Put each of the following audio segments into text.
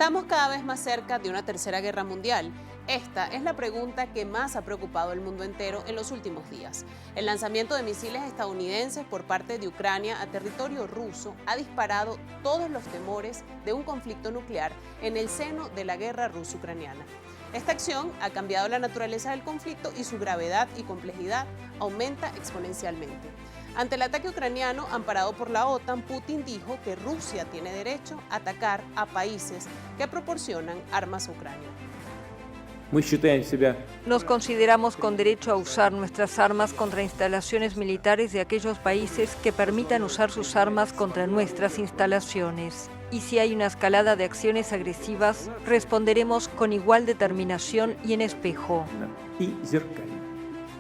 Estamos cada vez más cerca de una tercera guerra mundial. Esta es la pregunta que más ha preocupado al mundo entero en los últimos días. El lanzamiento de misiles estadounidenses por parte de Ucrania a territorio ruso ha disparado todos los temores de un conflicto nuclear en el seno de la guerra ruso-ucraniana. Esta acción ha cambiado la naturaleza del conflicto y su gravedad y complejidad aumenta exponencialmente. Ante el ataque ucraniano amparado por la OTAN, Putin dijo que Rusia tiene derecho a atacar a países que proporcionan armas a Ucrania. Nos consideramos con derecho a usar nuestras armas contra instalaciones militares de aquellos países que permitan usar sus armas contra nuestras instalaciones. Y si hay una escalada de acciones agresivas, responderemos con igual determinación y en espejo.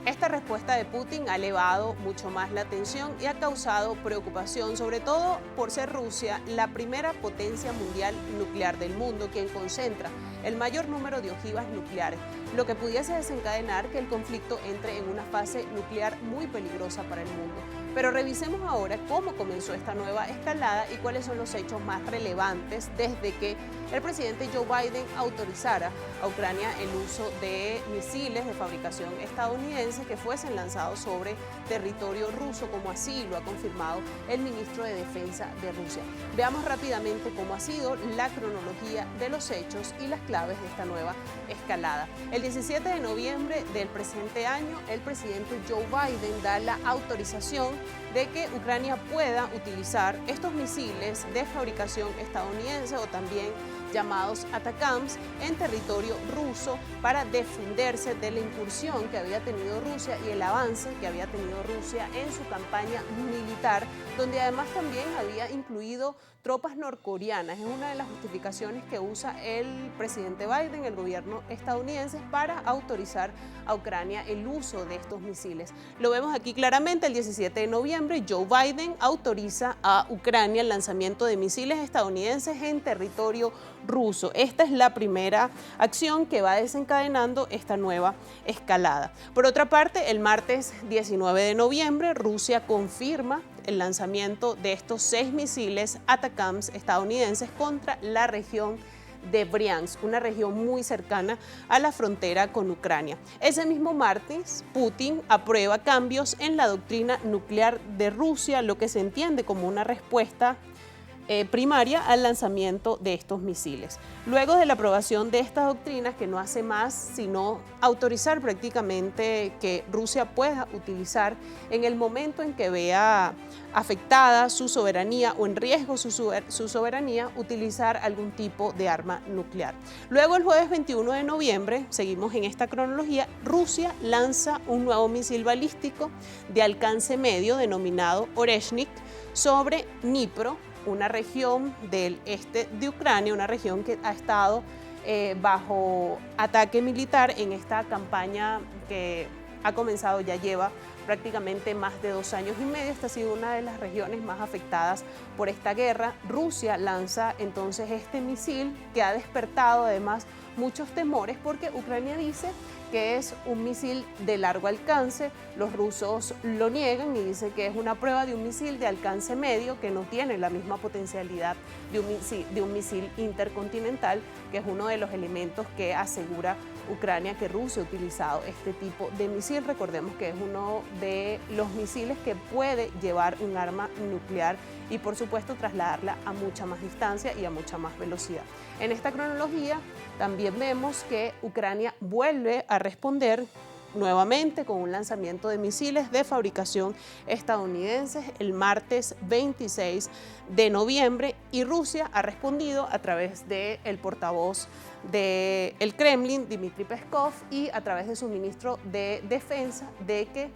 Esta respuesta de Putin ha elevado mucho más la tensión y ha causado preocupación, sobre todo por ser Rusia la primera potencia mundial nuclear del mundo, quien concentra el mayor número de ojivas nucleares, lo que pudiese desencadenar que el conflicto entre en una fase nuclear muy peligrosa para el mundo. Pero revisemos ahora cómo comenzó esta nueva escalada y cuáles son los hechos más relevantes desde que el presidente Joe Biden autorizara a Ucrania el uso de misiles de fabricación estadounidense que fuesen lanzados sobre territorio ruso, como así lo ha confirmado el ministro de Defensa de Rusia. Veamos rápidamente cómo ha sido la cronología de los hechos y las claves de esta nueva escalada. El 17 de noviembre del presente año, el presidente Joe Biden da la autorización de que Ucrania pueda utilizar estos misiles de fabricación estadounidense o también llamados ATACMS en territorio ruso para defenderse de la incursión que había tenido Rusia y el avance que había tenido Rusia en su campaña militar, donde además también había incluido tropas norcoreanas. Es una de las justificaciones que usa el presidente Biden, el gobierno estadounidense, para autorizar a Ucrania el uso de estos misiles. Lo vemos aquí claramente, el 17 de noviembre, Joe Biden autoriza a Ucrania el lanzamiento de misiles estadounidenses en territorio ruso. Esta es la primera acción que va desencadenando esta nueva escalada. Por otra parte, el martes 19 de noviembre, Rusia confirma el lanzamiento de estos 6 misiles ATACMS estadounidenses contra la región de Briansk, una región muy cercana a la frontera con Ucrania. Ese mismo martes, Putin aprueba cambios en la doctrina nuclear de Rusia, lo que se entiende como una respuesta primaria al lanzamiento de estos misiles. Luego de la aprobación de estas doctrinas, que no hace más sino autorizar prácticamente que Rusia pueda utilizar en el momento en que vea afectada su soberanía o en riesgo su soberanía, utilizar algún tipo de arma nuclear. Luego, el jueves 21 de noviembre, seguimos en esta cronología, Rusia lanza un nuevo misil balístico de alcance medio denominado Oreshnik sobre Dnipro, una región del este de Ucrania, una región que ha estado bajo ataque militar en esta campaña que ha comenzado, ya lleva prácticamente más de 2 años y medio. Esta ha sido una de las regiones más afectadas por esta guerra. Rusia lanza entonces este misil que ha despertado además muchos temores porque Ucrania dice que es un misil de largo alcance. Los rusos lo niegan y dicen que es una prueba de un misil de alcance medio que no tiene la misma potencialidad de un misil intercontinental, que es uno de los elementos que asegura Ucrania que Rusia ha utilizado este tipo de misil. Recordemos que es uno de los misiles que puede llevar un arma nuclear y por supuesto trasladarla a mucha más distancia y a mucha más velocidad. En esta cronología también vemos que Ucrania vuelve a responder nuevamente con un lanzamiento de misiles de fabricación estadounidenses el martes 26 de noviembre y Rusia ha respondido a través del portavoz del Kremlin, Dmitry Peskov, y a través de su ministro de Defensa de que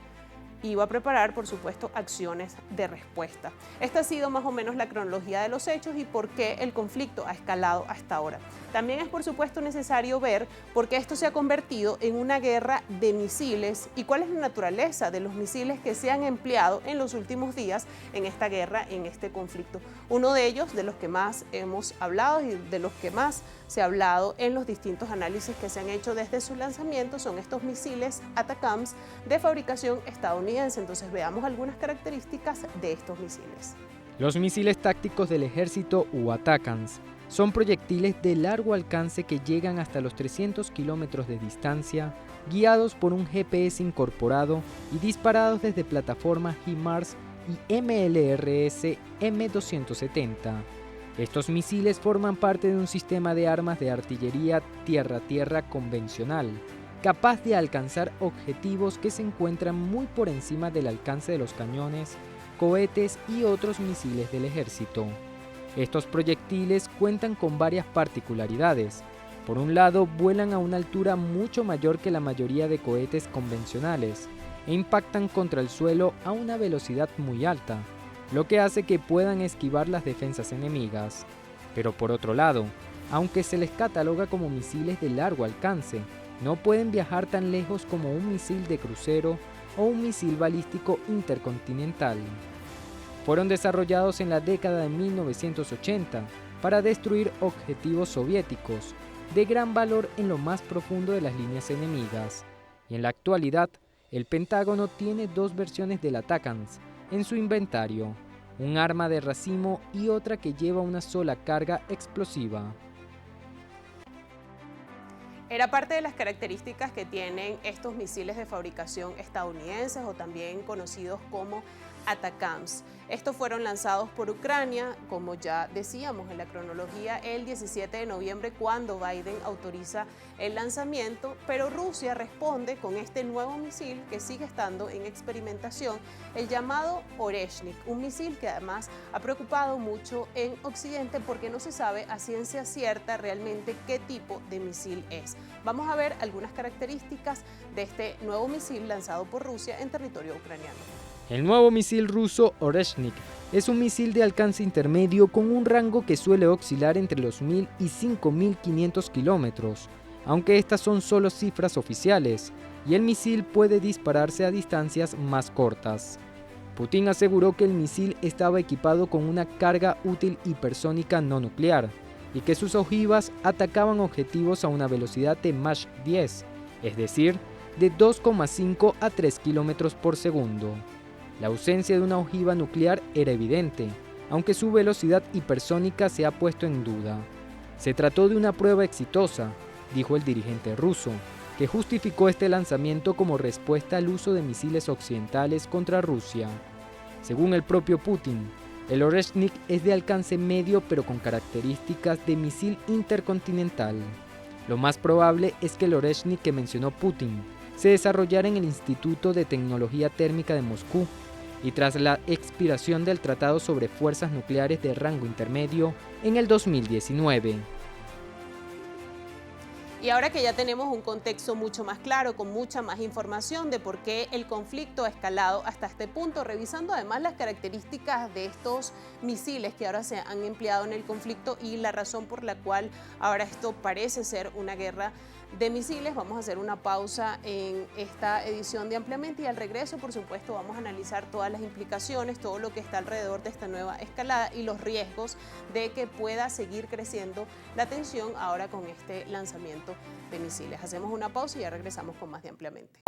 iba a preparar, por supuesto, acciones de respuesta. Esta ha sido más o menos la cronología de los hechos y por qué el conflicto ha escalado hasta ahora. También es, por supuesto, necesario ver por qué esto se ha convertido en una guerra de misiles y cuál es la naturaleza de los misiles que se han empleado en los últimos días en esta guerra, en este conflicto. Uno de ellos, de los que más hemos hablado y de los que más se ha hablado en los distintos análisis que se han hecho desde su lanzamiento, son estos misiles ATACMS de fabricación estadounidense. Entonces veamos algunas características de estos misiles. Los misiles tácticos del ejército o ATACMS Son proyectiles de largo alcance que llegan hasta los 300 kilómetros de distancia, guiados por un GPS incorporado y disparados desde plataformas HIMARS y MLRS M270. Estos misiles forman parte de un sistema de armas de artillería tierra-tierra convencional, capaz de alcanzar objetivos que se encuentran muy por encima del alcance de los cañones, cohetes y otros misiles del ejército. Estos proyectiles cuentan con varias particularidades. Por un lado, vuelan a una altura mucho mayor que la mayoría de cohetes convencionales e impactan contra el suelo a una velocidad muy alta, lo que hace que puedan esquivar las defensas enemigas. Pero por otro lado, aunque se les cataloga como misiles de largo alcance, no pueden viajar tan lejos como un misil de crucero o un misil balístico intercontinental. Fueron desarrollados en la década de 1980 para destruir objetivos soviéticos de gran valor en lo más profundo de las líneas enemigas, y en la actualidad el Pentágono tiene dos versiones del ATACMS en su inventario, un arma de racimo y otra que lleva una sola carga explosiva. Era parte de las características que tienen estos misiles de fabricación estadounidenses o también conocidos como ATACMS. Estos fueron lanzados por Ucrania, como ya decíamos en la cronología, el 17 de noviembre cuando Biden autoriza el lanzamiento, pero Rusia responde con este nuevo misil que sigue estando en experimentación, el llamado Oreshnik, un misil que además ha preocupado mucho en Occidente porque no se sabe a ciencia cierta realmente qué tipo de misil es. Vamos a ver algunas características de este nuevo misil lanzado por Rusia en territorio ucraniano. El nuevo misil ruso Oreshnik es un misil de alcance intermedio con un rango que suele oscilar entre los 1.000 y 5.500 kilómetros, aunque estas son solo cifras oficiales, y el misil puede dispararse a distancias más cortas. Putin aseguró que el misil estaba equipado con una carga útil hipersónica no nuclear, y que sus ojivas atacaban objetivos a una velocidad de Mach 10, es decir, de 2,5 a 3 kilómetros por segundo. La ausencia de una ojiva nuclear era evidente, aunque su velocidad hipersónica se ha puesto en duda. Se trató de una prueba exitosa, dijo el dirigente ruso, que justificó este lanzamiento como respuesta al uso de misiles occidentales contra Rusia. Según el propio Putin, el Oreshnik es de alcance medio pero con características de misil intercontinental. Lo más probable es que el Oreshnik que mencionó Putin se desarrollara en el Instituto de Tecnología Térmica de Moscú, y tras la expiración del Tratado sobre Fuerzas Nucleares de Rango Intermedio en el 2019. Y ahora que ya tenemos un contexto mucho más claro, con mucha más información de por qué el conflicto ha escalado hasta este punto, revisando además las características de estos misiles que ahora se han empleado en el conflicto y la razón por la cual ahora esto parece ser una guerra de misiles, vamos a hacer una pausa en esta edición de Ampliamente y al regreso, por supuesto, vamos a analizar todas las implicaciones, todo lo que está alrededor de esta nueva escalada y los riesgos de que pueda seguir creciendo la tensión ahora con este lanzamiento de misiles. Hacemos una pausa y ya regresamos con más de Ampliamente.